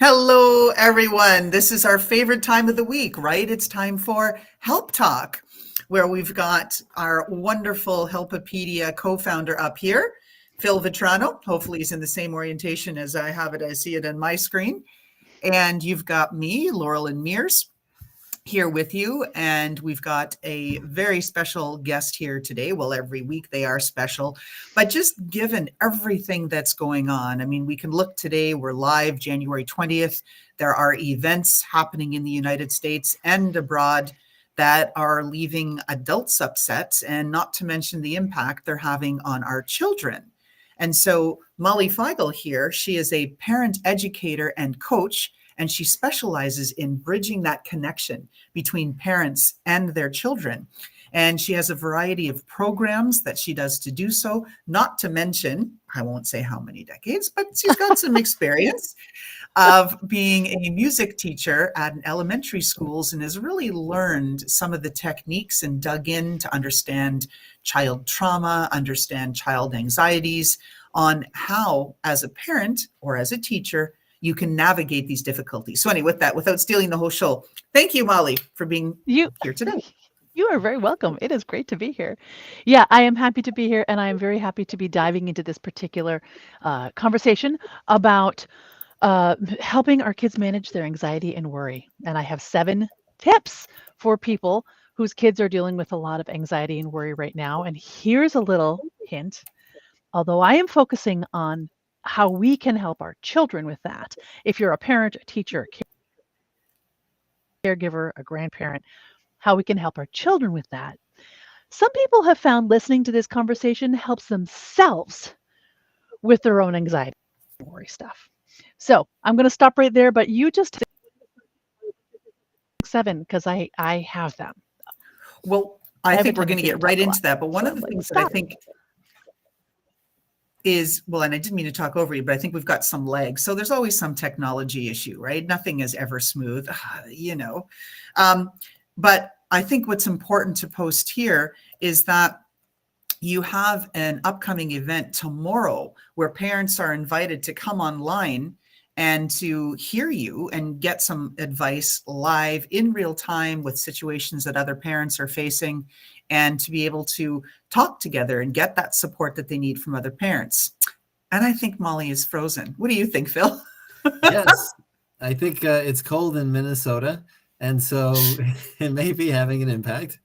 Hello, everyone. This is our favorite time of the week, right? It's time for Help Talk, where we've got our wonderful Helpopedia co-founder up here, Phil Vitrano. Hopefully he's in the same orientation as I have it. I see it on my screen. And you've got me, Laurel and Mears, here with you. And we've got a very special guest here today. Well, every week they are special, but just given everything that's going on, I mean, we can look today, we're live January 20th. There are events happening in the United States and abroad that are leaving adults upset, and not to mention the impact they're having on our children. And so Molly Feigl here, she is a parent educator and coach, and she specializes in bridging that connection between parents and their children. And she has a variety of programs that she does to do so, not to mention, I won't say how many decades, but she's got some experience of being a music teacher at an elementary schools and has really learned some of the techniques and dug in to understand child trauma, understand child anxieties, on how, as a parent or as a teacher, you can navigate these difficulties. So anyway, with that, without stealing the whole show, thank you, Molly, for being You here today. you are very welcome. It is great to be here. Yeah, I am happy to be here, and I am very happy to be diving into this particular conversation about helping our kids manage their anxiety and worry. And I have 7 tips for people whose kids are dealing with a lot of anxiety and worry right now. And here's a little hint. Although I am focusing on how we can help our children with that. If you're a parent, a teacher, a caregiver, a grandparent, how we can help our children with that. Some people have found listening to this conversation helps themselves with their own anxiety and worry stuff. So I'm going to stop right there, but you just 7 because I have them. Well, I I have a think we're going to tendency to get right talk a lot. into that. But one So of I'm the like, things that I stop. think is, well, and I didn't mean to talk over you, but I think we've got some legs. So there's always some technology issue, right? Nothing is ever smooth, you know. Um, but I think what's important to post here is that you have an upcoming event tomorrow where parents are invited to come online and to hear you and get some advice live in real time with situations that other parents are facing, and to be able to talk together and get that support that they need from other parents. And I think Molly is frozen. What do you think, Phil? Yes, I think it's cold in Minnesota, and so it may be having an impact.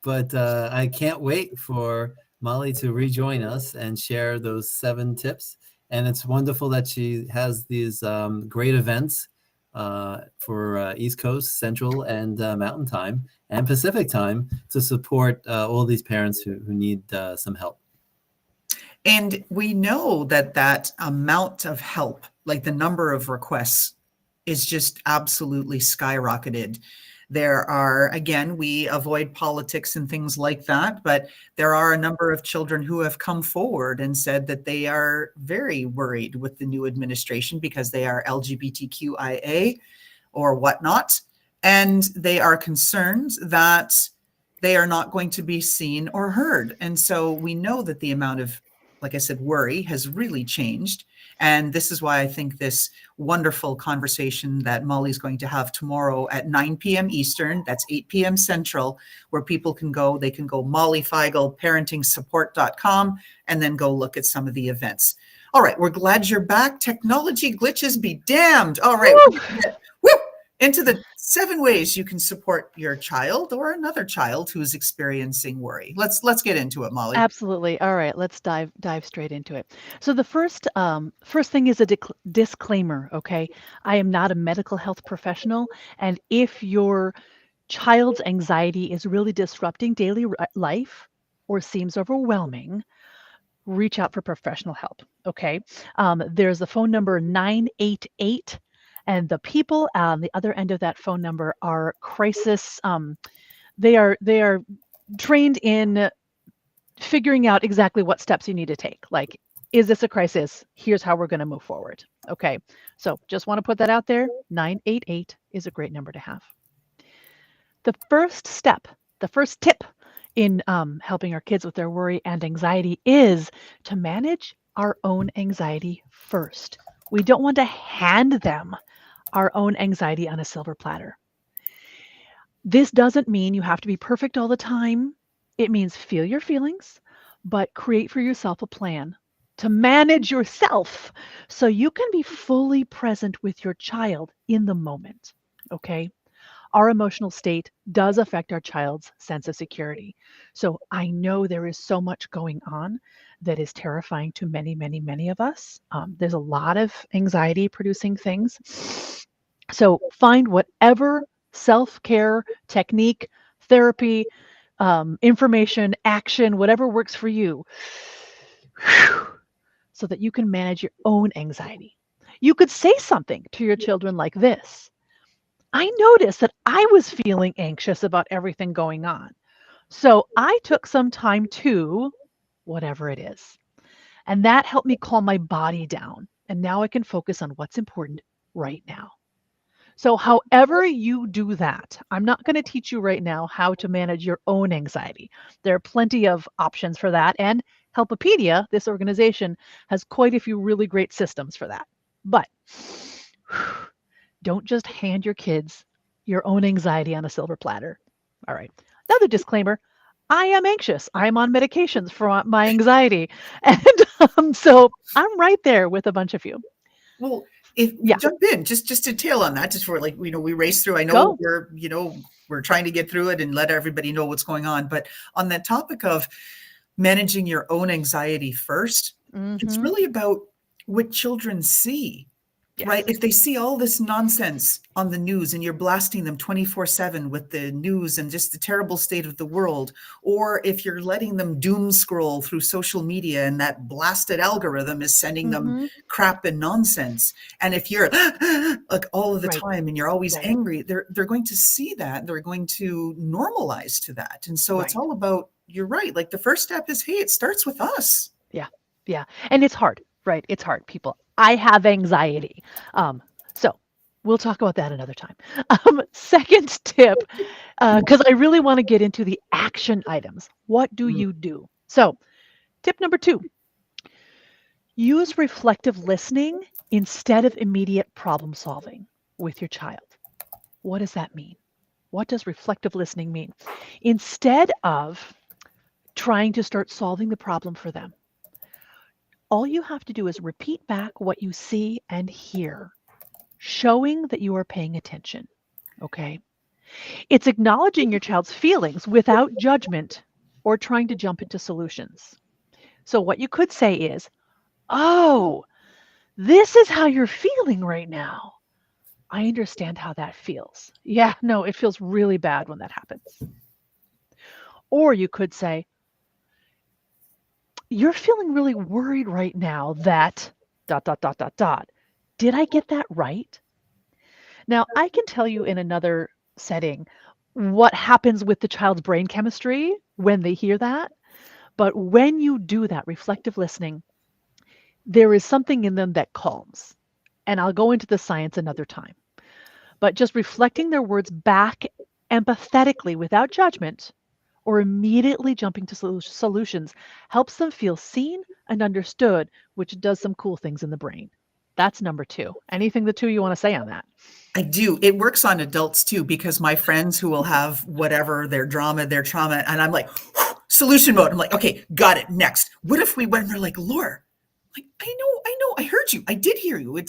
But I can't wait for Molly to rejoin us and share those 7 tips. And it's wonderful that she has these great events for East Coast, Central, and Mountain Time and Pacific Time to support all these parents who need some help. And we know that that amount of help, like the number of requests, is just absolutely skyrocketed. There are, again, we avoid politics and things like that, but there are a number of children who have come forward and said that they are very worried with the new administration because they are LGBTQIA or whatnot. And they are concerned that they are not going to be seen or heard. And so we know that the amount of, like I said, worry has really changed. And this is why I think this wonderful conversation that Molly's going to have tomorrow at 9 p.m. Eastern, that's 8 p.m. Central, where people can go, they can go Molly Feigl, parentingsupport.com, and then go look at some of the events. All right, we're glad you're back. Technology glitches be damned. All right, Woo! into the 7 ways you can support your child or another child who is experiencing worry. Let's get into it, Molly. Absolutely. All right, let's dive straight into it. So the first thing is a disclaimer. Okay, I am not a medical health professional, and if your child's anxiety is really disrupting daily life or seems overwhelming, reach out for professional help. Okay, there's a phone number 988. And the people on the other end of that phone number are crisis. They are trained in figuring out exactly what steps you need to take. Like, is this a crisis? Here's how we're going to move forward. Okay. So just want to put that out there. 988 is a great number to have. The first step, the first tip in helping our kids with their worry and anxiety is to manage our own anxiety first. We don't want to hand them our own anxiety on a silver platter. This doesn't mean you have to be perfect all the time. It means feel your feelings, but create for yourself a plan to manage yourself so you can be fully present with your child in the moment. Okay? Our emotional state does affect our child's sense of security. So I know there is so much going on that is terrifying to many, many, many of us. There's a lot of anxiety producing things. So find whatever self care technique, therapy, information, action, whatever works for you, so that you can manage your own anxiety. You could say something to your children like this: I noticed that I was feeling anxious about everything going on. So I took some time to whatever it is. And that helped me calm my body down. And now I can focus on what's important right now. So, however you do that, I'm not going to teach you right now how to manage your own anxiety. There are plenty of options for that. And Helpopedia, this organization, has quite a few really great systems for that. But don't just hand your kids your own anxiety on a silver platter. All right. Another disclaimer: I am anxious. I'm on medications for my anxiety. And so I'm right there with a bunch of you. Well, if Yeah. jump in, just to tail on that, just for like, we race through. I know Go. we're trying to get through it and let everybody know what's going on. But on that topic of managing your own anxiety first, it's Mm-hmm. really about what children see. Right. Yes. If they see all this nonsense on the news and you're blasting them 24/7 with the news and just the terrible state of the world, or if you're letting them doom scroll through social media and that blasted algorithm is sending them Mm-hmm. crap and nonsense, and if you're like all of the Right. time and you're always Right. angry, they're going to see that, they're going to normalize to that. And so it's Right. all about, you're right. Like the first step is, hey, it starts with us. Yeah. Yeah. And it's hard, right? It's hard, people. I have anxiety. So we'll talk about that another time. Second tip, because I really want to get into the action items. What do Mm. you do? So, tip number 2: use reflective listening instead of immediate problem solving with your child. What does that mean? What does reflective listening mean? Instead of trying to start solving the problem for them, all you have to do is repeat back what you see and hear, showing that you are paying attention. Okay? It's acknowledging your child's feelings without judgment or trying to jump into solutions. So, what you could say is, oh, this is how you're feeling right now. I understand how that feels. Yeah, no, it feels really bad when that happens. Or you could say, you're feeling really worried right now that dot, dot, dot, dot, dot. Did I get that right? Now, I can tell you in another setting what happens with the child's brain chemistry when they hear that. But when you do that reflective listening, there is something in them that calms. And I'll go into the science another time. But just reflecting their words back empathetically without judgment or immediately jumping to solutions helps them feel seen and understood, which does some cool things in the brain. That's number 2. Anything the two you want to say on that? I do. It works on adults too, because my friends who will have whatever, their drama, their trauma, and I'm like, solution mode. I'm like, okay, got it. Next. What if we went and they're like, Laura, like, I know, I heard you. I did hear you.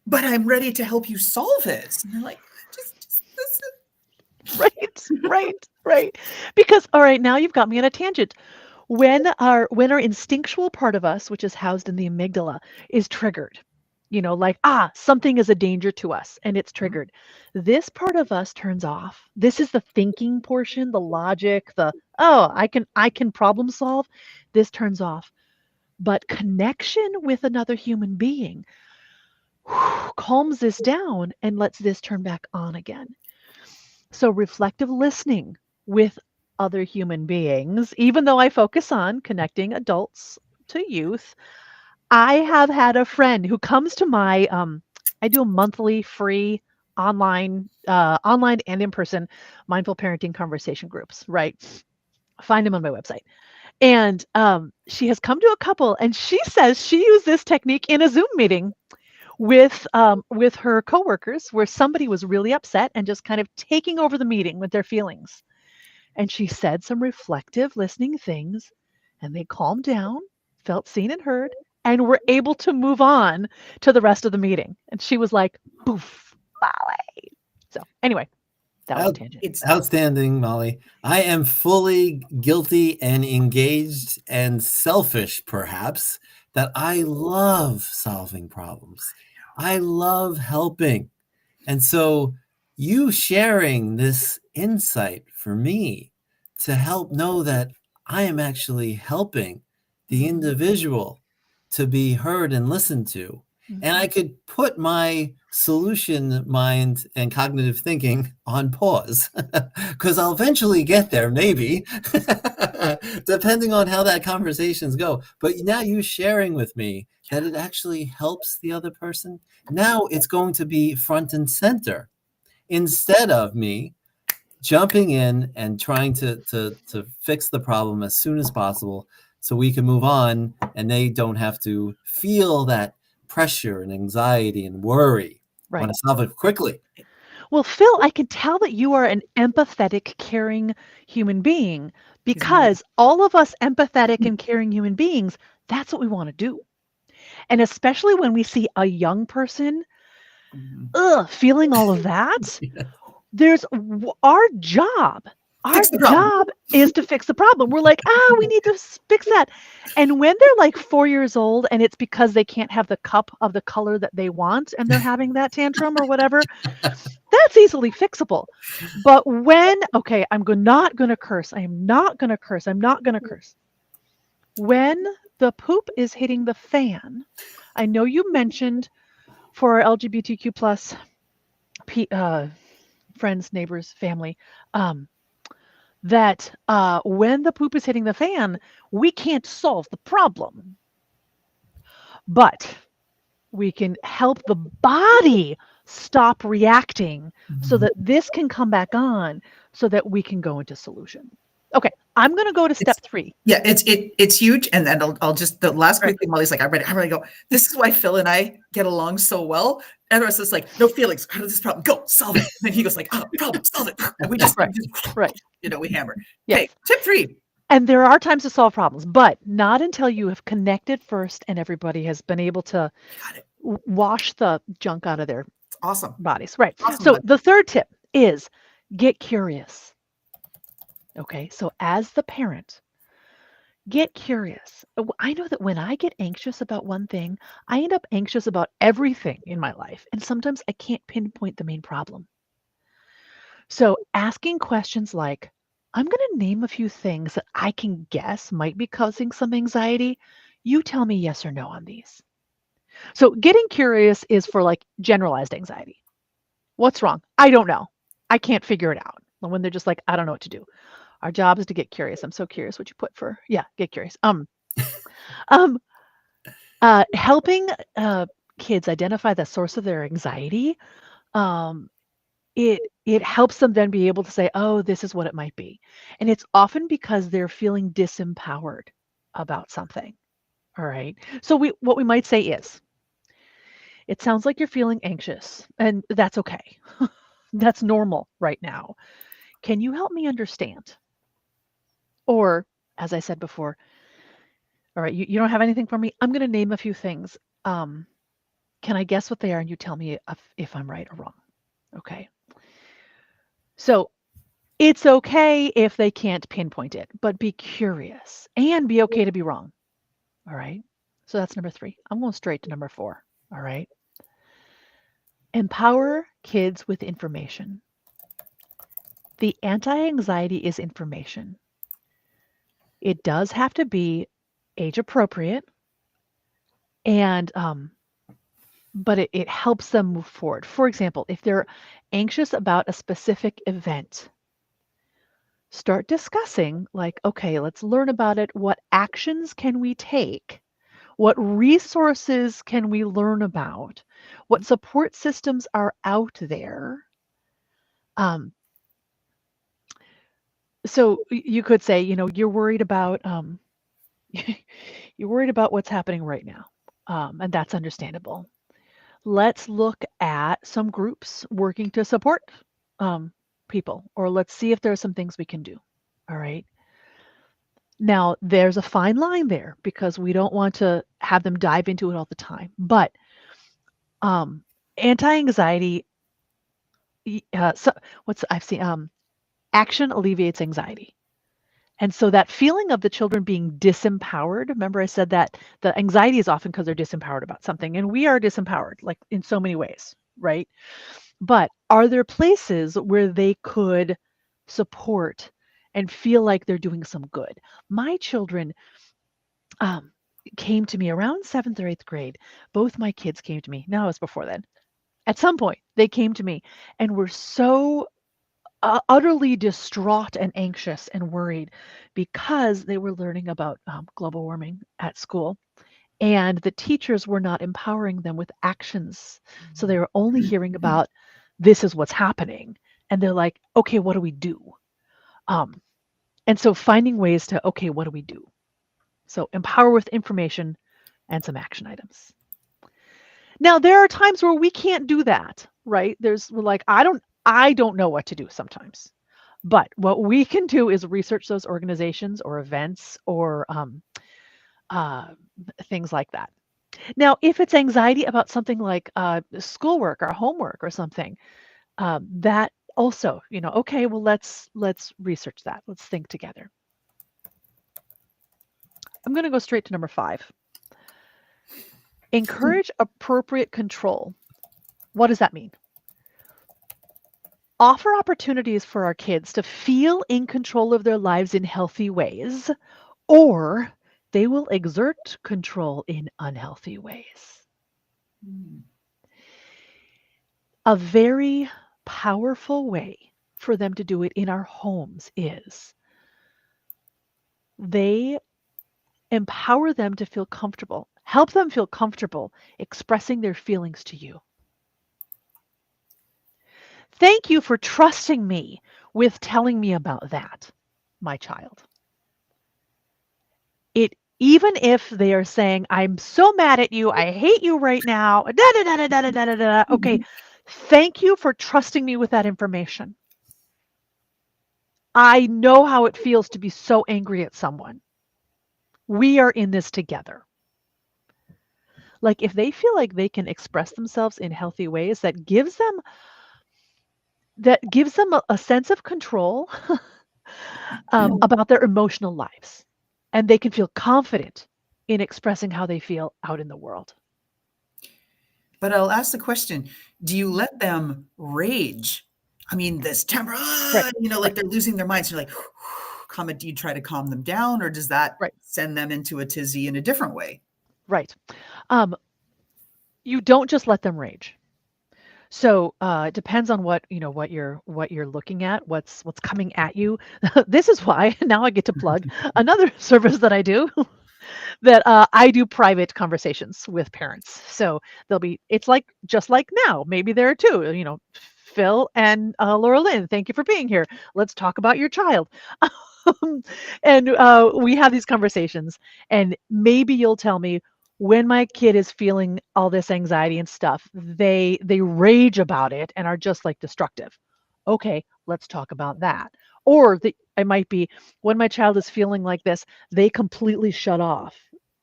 But I'm ready to help you solve it. And they're like, just listen. Right. Because, all right, now you've got me on a tangent. When our instinctual part of us, which is housed in the amygdala, is triggered, like, something is a danger to us and it's triggered, this part of us turns off. This is the thinking portion, the logic, I can problem solve. This turns off. But connection with another human being calms this down and lets this turn back on again. So reflective listening with other human beings, even though I focus on connecting adults to youth, I have had a friend who comes to my I do a monthly free online and in person mindful parenting conversation groups, right? Find them on my website. And she has come to a couple and she says she used this technique in a Zoom meeting with her coworkers, where somebody was really upset and just kind of taking over the meeting with their feelings. And she said some reflective, listening things, and they calmed down, felt seen and heard, and were able to move on to the rest of the meeting. And she was like, "Poof, Molly." So anyway, that was a Out, tangent. It's outstanding, Molly. I am fully guilty and engaged and selfish, perhaps, that I love solving problems. I love helping. And so, you sharing this insight for me to help know that I am actually helping the individual to be heard and listened to. And I could put my solution mind and cognitive thinking on pause because I'll eventually get there, maybe, depending on how that conversations go. But now you sharing with me that it actually helps the other person. Now it's going to be front and center instead of me jumping in and trying to fix the problem as soon as possible so we can move on and they don't have to feel that pressure and anxiety and worry. I want Right. to solve it quickly. Well, Phil, I can tell that you are an empathetic, caring human being he's amazing. because all of us empathetic and caring human beings, that's what we want to do. And especially when we see a young person, Mhm. feeling all of that, there's our job. Our Fix the problem. job is to fix the problem. We're like, we need to fix that. And when they're like 4 years old and it's because they can't have the cup of the color that they want and they're having that tantrum or whatever, that's easily fixable. But when, okay, not going to curse. I am not going to curse. I'm not going to curse. When the poop is hitting the fan, I know you mentioned for our LGBTQ plus friends, neighbors, family, um, that when the poop is hitting the fan, we can't solve the problem, but we can help the body stop reacting so that this can come back on so that we can go into solution. Okay, I'm going to go to step It's 3. yeah, it's huge. And then I'll just the last Right. quick thing, Molly's like, I'm ready to go. This is why Phil and I get along so well. And the rest of us like, no feelings. How does this problem go? Solve it. And then he goes like, problem, solve it. And we Right. just Right. we hammer. Yes. Okay, tip 3. And there are times to solve problems, but not until you have connected first and everybody has been able to Got it. wash the junk out of their It's awesome. bodies. Right. Awesome. So the third tip is get curious. Okay. So as the parent, get curious. I know that when I get anxious about one thing, I end up anxious about everything in my life. And sometimes I can't pinpoint the main problem. So asking questions like, I'm going to name a few things that I can guess might be causing some anxiety. You tell me yes or no on these. So getting curious is for like generalized anxiety. What's wrong? I don't know. I can't figure it out. When they're just like, I don't know what to do. Our job is to get curious. I'm so curious what you put for, yeah, get curious. Um, helping kids identify the source of their anxiety, um, it helps them then be able to say, oh, this is what it might be. And it's often because they're feeling disempowered about something. All right. So what we might say is, it sounds like you're feeling anxious, and that's okay. That's normal right now. Can you help me understand? Or, as I said before, all right, you don't have anything for me? I'm going to name a few things. Can I guess what they are and you tell me if I'm right or wrong? Okay. So it's okay if they can't pinpoint it, but be curious and be okay to be wrong. All right. So that's number 3. I'm going straight to number 4. All right. Empower kids with information. The anti-anxiety is information. It does have to be age appropriate, and but it helps them move forward. For example, if they're anxious about a specific event, start discussing like, okay, let's learn about it. What actions can we take? What resources can we learn about? What support systems are out there? Um, so you could say, you're worried about you're worried about what's happening right now, and that's understandable. Let's look at some groups working to support um, people, or let's see if there are some things we can do. All right. Now, there's a fine line there because we don't want to have them dive into it all the time. But um, anti-anxiety, so what's I've seen, action alleviates anxiety. And so that feeling of the children being disempowered, remember I said that the anxiety is often because they're disempowered about something, and we are disempowered, like in so many ways, right? But are there places where they could support and feel like they're doing some good? My children um, came to me around seventh or eighth grade. Both my kids came to me. No, it was before then. At some point, they came to me and were so utterly distraught and anxious and worried because they were learning about global warming at school. And the teachers were not empowering them with actions. So they were only hearing about this is what's happening. And they're like, okay, what do we do? Um, and so finding ways to, okay, what do we do? So empower with information and some action items. Now there are times where we can't do that, right? We're like, I don't know what to do sometimes. But what we can do is research those organizations or events or uh, things like that. Now, if it's anxiety about something like schoolwork or homework or something, that also, okay, well, let's research that. Let's think together. I'm going to go straight to number 5. Encourage appropriate control. What does that mean? Offer opportunities for our kids to feel in control of their lives in healthy ways, or they will exert control in unhealthy ways. A very powerful way for them to do it in our homes is they empower them to feel comfortable, help them feel comfortable expressing their feelings to you. Thank you for trusting me with telling me about that, my child. Even if they are saying, I'm so mad at you, I hate you right now, da da da da da da da da. Okay, thank you for trusting me with that information. I know how it feels to be so angry at someone. We are in this together. Like if they feel like they can express themselves in healthy ways, that gives them a sense of control about their emotional lives, and they can feel confident in expressing how they feel out in the world. But I'll ask the question, do you let them rage? I mean, this temper, Right, like right, they're losing their minds. You're like, do you try to calm them down, or does that right, send them into a tizzy in a different way? right. Um, you don't just let them rage. So it depends on what you're looking at, what's coming at you. This is why now I get to plug another service that I do. That I do private conversations with parents. So it's like just like now. Maybe there are two. Phil and Laura Lynn. Thank you for being here. Let's talk about your child. And we have these conversations, and maybe you'll tell me when my kid is feeling all this anxiety and stuff, they rage about it and are just like destructive. Okay, let's talk about that. Or it might be when my child is feeling like this, they completely shut off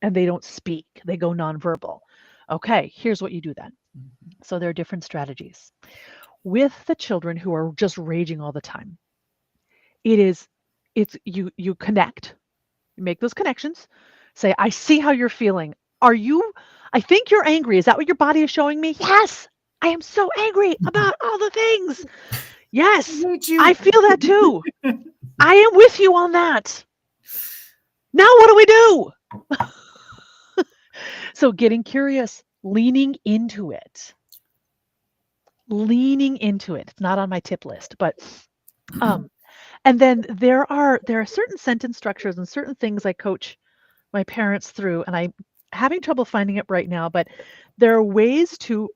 and they don't speak. They go nonverbal. Okay, here's what you do then. So there are different strategies. With the children who are just raging all the time, it's you connect, you make those connections, say, I see how you're feeling. I think you're angry. Is that what your body is showing me? Yes, I am so angry about all the things. I Yes, hate I you. feel that too. I am with you on that. Now what do we do? So getting curious, leaning into it. Leaning into it. It's not on my tip list, but and then there are certain sentence structures and certain things I coach my parents through, and I'm having trouble finding it right now, but there are ways to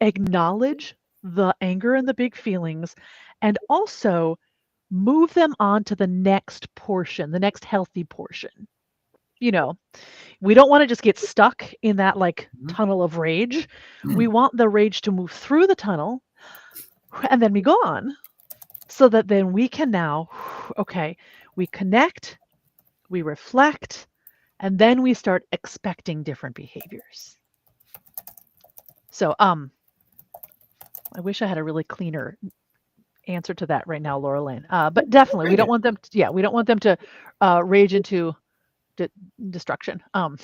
acknowledge the anger and the big feelings and also move them on to the next portion, the next healthy portion. You know, we don't want to just get stuck in that like Mhm. tunnel of rage. We want the rage to move through the tunnel and then be gone so that then we can now, okay, we connect, we reflect, and then we start expecting different behaviors. So, I wish I had a really cleaner answer to that right now, Laura Lynn. But definitely, we Very don't good. want them. To, yeah, we don't want them to rage into de- destruction. Come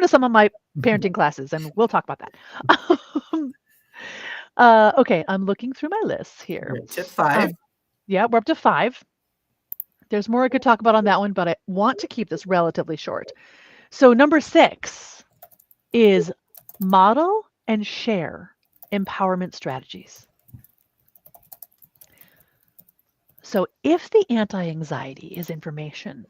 to some of my parenting classes, and we'll talk about that. Okay, I'm looking through my lists here. You're at tip 5. Yeah, we're up to 5. There's more I could talk about on that one, but I want to keep this relatively short. So number 6 is model and share empowerment strategies. So if the anti-anxiety is information,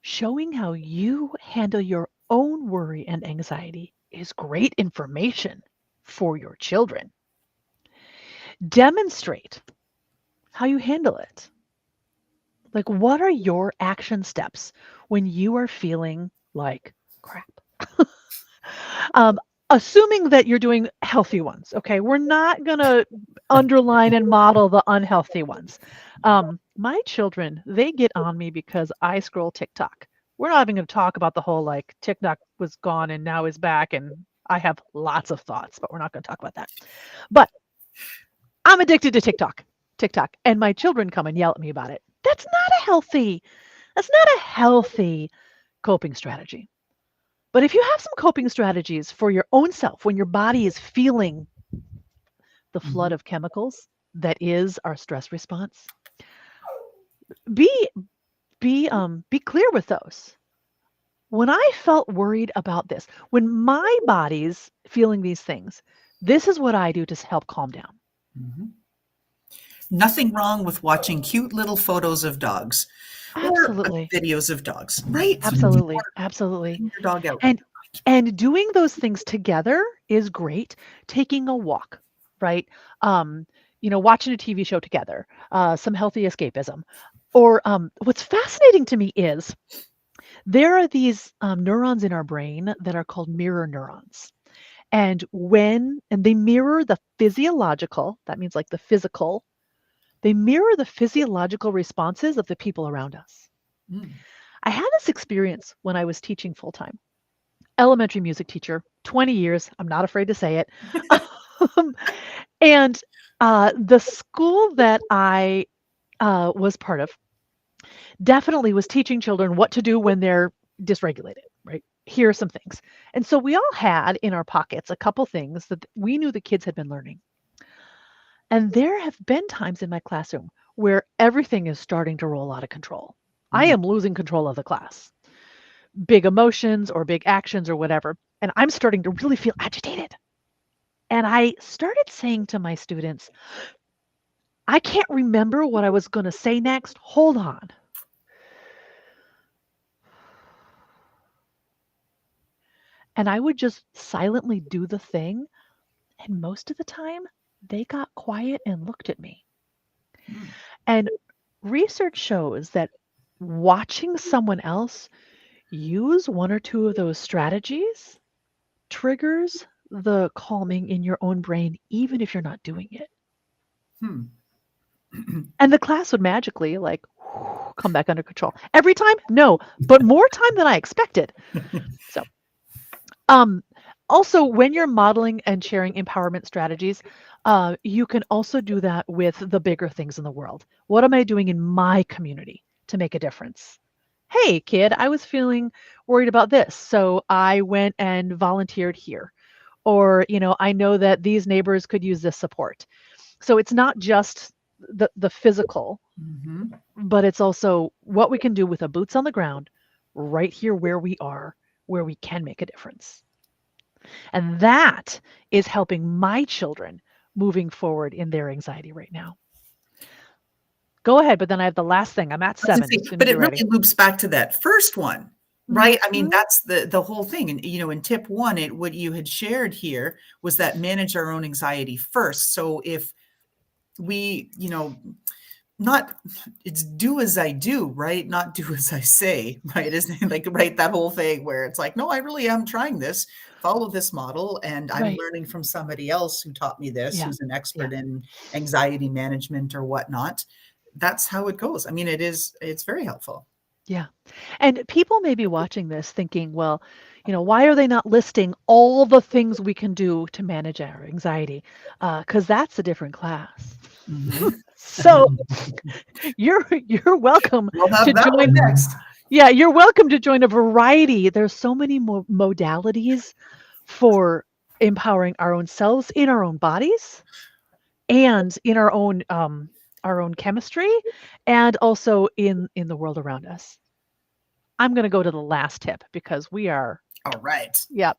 showing how you handle your own worry and anxiety is great information for your children. Demonstrate how you handle it. Like, what are your action steps when you are feeling like crap? um, Assuming that you're doing healthy ones, okay? We're not going to underline and model the unhealthy ones. My children, they get on me because I scroll TikTok. We're not even going to talk about the whole like TikTok was gone and now is back, and I have lots of thoughts, but we're not going to talk about that. But I'm addicted to TikTok, and my children come and yell at me about it. That's not a healthy coping strategy. But if you have some coping strategies for your own self when your body is feeling the flood of chemicals that is our stress response, be be clear with those. When I felt worried about this, when my body's feeling these things, this is what I do to help calm down. Mhm. Nothing wrong with watching cute little photos of dogs or Absolutely. videos of dogs, right? So you Absolutely. want Absolutely. to bring your dog out. And and doing those things together is great. Taking a walk, right? Um, watching a TV show together, some healthy escapism. Or what's fascinating to me is there are these neurons in our brain that are called mirror neurons. And they mirror the physiological, that means like the physical, they mirror the physiological responses of the people around us. Mm. I had this experience when I was teaching full time. Elementary music teacher, 20 years. I'm not afraid to say it. Um, and the school that I was part of definitely was teaching children what to do when they're dysregulated, right? Here are some things. And so we all had in our pockets a couple things that we knew the kids had been learning. And there have been times in my classroom where everything is starting to roll out of control. I am losing control of the class. Big emotions or big actions or whatever. And I'm starting to really feel agitated. And I started saying to my students, I can't remember what I was going to say next. Hold on. And I would just silently do the thing. And most of the time, they got quiet and looked at me. Mm. And research shows that watching someone else use one or two of those strategies triggers the calming in your own brain, even if you're not doing it. Hmm. And the class would magically like come back under control. Every time? No, but more time than I expected. So, um, also when you're modeling and sharing empowerment strategies, you can also do that with the bigger things in the world. What am I doing in my community to make a difference? Hey, kid, I was feeling worried about this, so I went and volunteered here. Or, I know that these neighbors could use this support. So it's not just the physical, Mhm. but it's also what we can do with a boots on the ground right here where we are, where we can make a difference. And that is helping my children moving forward in their anxiety right now. Go ahead, but then I have the last thing. I'm at I was gonna 7 as say, soon but as it you're really ready. loops back to that first one, right? I mean, Mhm. that's the whole thing. And in tip 1, what you had shared here was that manage our own anxiety first. So if we, not, it's do as I do, right? Not do as I say, right? Isn't it like, right, that whole thing where it's like, no, I really am trying this, follow this model, and I'm Right. learning from somebody else who taught me this, Yeah. who's an Yeah. expert in anxiety management or whatnot. That's how it goes. I mean, it's very helpful. Yeah. And people may be watching this thinking, well, why are they not listing all the things we can do to manage our anxiety? Because that's a different class. Mhm. So you're welcome We'll to have that one join. next. Yeah, you're welcome to join a variety. There's so many modalities for empowering our own selves in our own bodies and in our own chemistry and also in the world around us. I'm going to go to the last tip because we are, All right. yeah.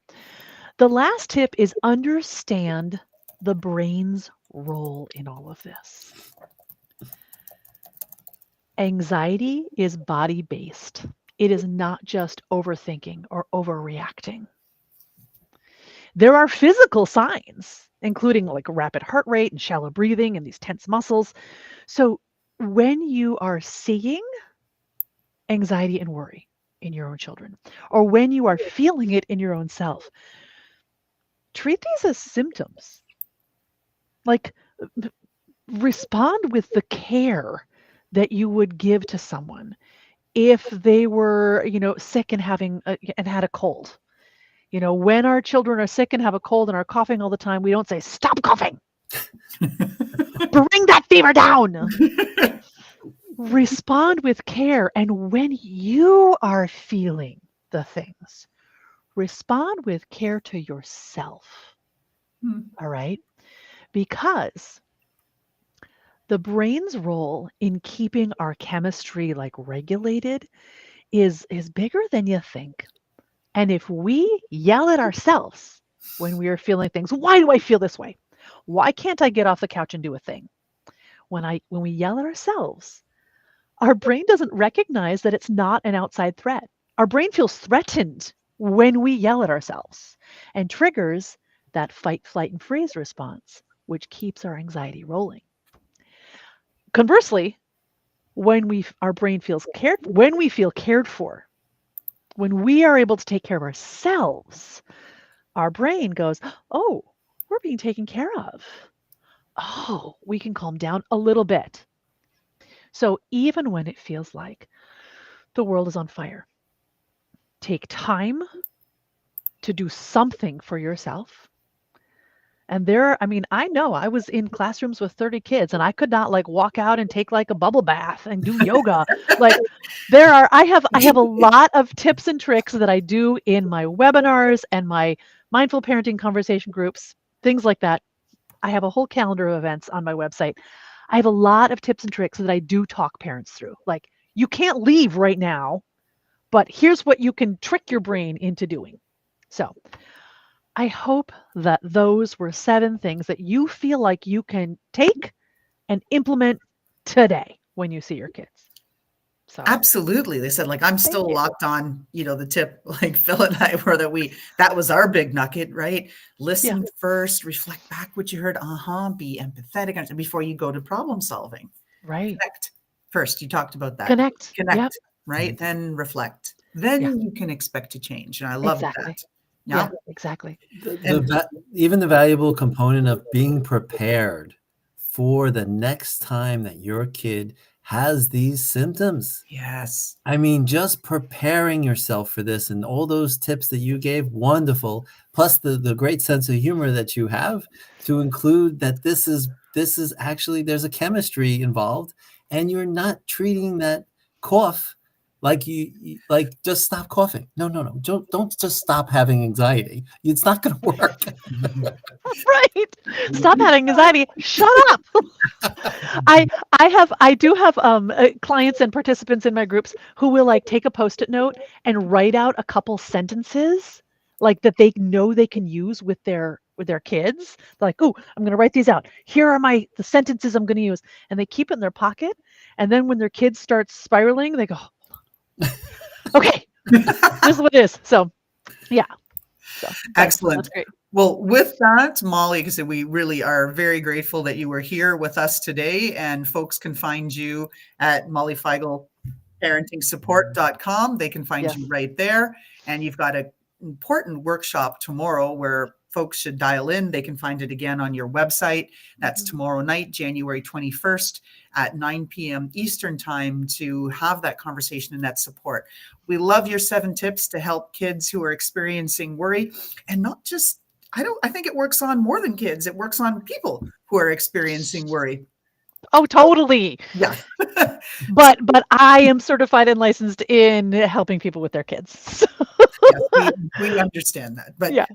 The last tip is understand the brain's role in all of this. Anxiety is body based, it is not just overthinking or overreacting. There are physical signs, including like rapid heart rate and shallow breathing and these tense muscles. So when you are seeing anxiety and worry in your own children, or when you are feeling it in your own self, treat these as symptoms. Like, respond with the care that you would give to someone if they were, sick and and had a cold. When our children are sick and have a cold and are coughing all the time, we don't say, "Stop coughing. Bring that fever down." Respond with care. And when you are feeling the things, respond with care to yourself. Hmm. All right? Because the brain's role in keeping our chemistry like regulated is bigger than you think. And if we yell at ourselves when we are feeling things, why do I feel this way? Why can't I get off the couch and do a thing? When we yell at ourselves, our brain doesn't recognize that it's not an outside threat. Our brain feels threatened when we yell at ourselves and triggers that fight, flight, and freeze response, which keeps our anxiety rolling. Conversely, our brain feels cared, when we feel cared for, when we are able to take care of ourselves, our brain goes, "Oh, we're being taken care of. Oh, we can calm down a little bit." So even when it feels like the world is on fire, take time to do something for yourself. And I mean, I know I was in classrooms with 30 kids and I could not like walk out and take like a bubble bath and do yoga. Like I have a lot of tips and tricks that I do in my webinars and my mindful parenting conversation groups, things like that. I have a whole calendar of events on my website. I have a lot of tips and tricks that I do talk parents through. Like, you can't leave right now, but here's what you can trick your brain into doing. So, I hope that those were 7 things that you feel like you can take and implement today when you see your kids. So, Absolutely. They said, like, I'm thank still you. locked on, the tip, like Phil and I were, that was our big nugget, right? Yeah. Listen first, reflect back what you heard. Be empathetic before you go to problem solving. Right. Connect first. You talked about that. Connect. Yep. Connect, right? Then reflect. Then Yeah. you can expect to change. And I love Exactly. that. Yeah, Yeah. exactly. And Even the valuable component of being prepared for the next time that your kid has these symptoms. yes. I mean, just preparing yourself for this and all those tips that you gave, wonderful. Plus the great sense of humor that you have to include that this is actually there's a chemistry involved, and you're not treating that cough like like just stop coughing. No, no, no. Don't just stop having anxiety. It's not going to work. Right. Stop having anxiety. Shut up. I do have clients and participants in my groups who will like take a post-it note and write out a couple sentences like that they know they can use with their kids. They're like, "Oh, I'm going to write these out. Here are the sentences I'm going to use." And they keep it in their pocket. And then when their kids start spiraling, they go, "Okay, this is what it is." So, yeah. So Excellent. that's great. Well, with that, Molly, because we really are very grateful that you were here with us today, and folks can find you at Molly Feigl parentingsupport.com. They can find Yes. you right there. And you've got an important workshop tomorrow where folks should dial in. They can find it again on your website. That's tomorrow night, January 21st at 9 p.m. Eastern time, to have that conversation and that support. We love your 7 tips to help kids who are experiencing worry, and not just, I think it works on more than kids. It works on people who are experiencing worry. Oh, totally. Yeah. But I am certified and licensed in helping people with their kids. So, Yes, we understand that. But yeah.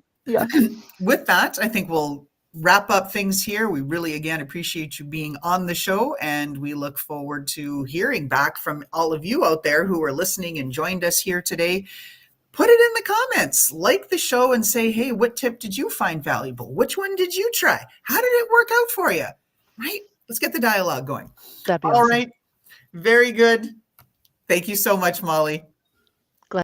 with that, I think we'll wrap up things here. We really, again, appreciate you being on the show, and we look forward to hearing back from all of you out there who are listening and joined us here today. Put it in the comments, like the show, and say, hey, what tip did you find valuable? Which one did you try? How did it work out for you? Right? Let's get the dialogue going. That'd be All awesome. right. Very good. Thank you so much, Molly.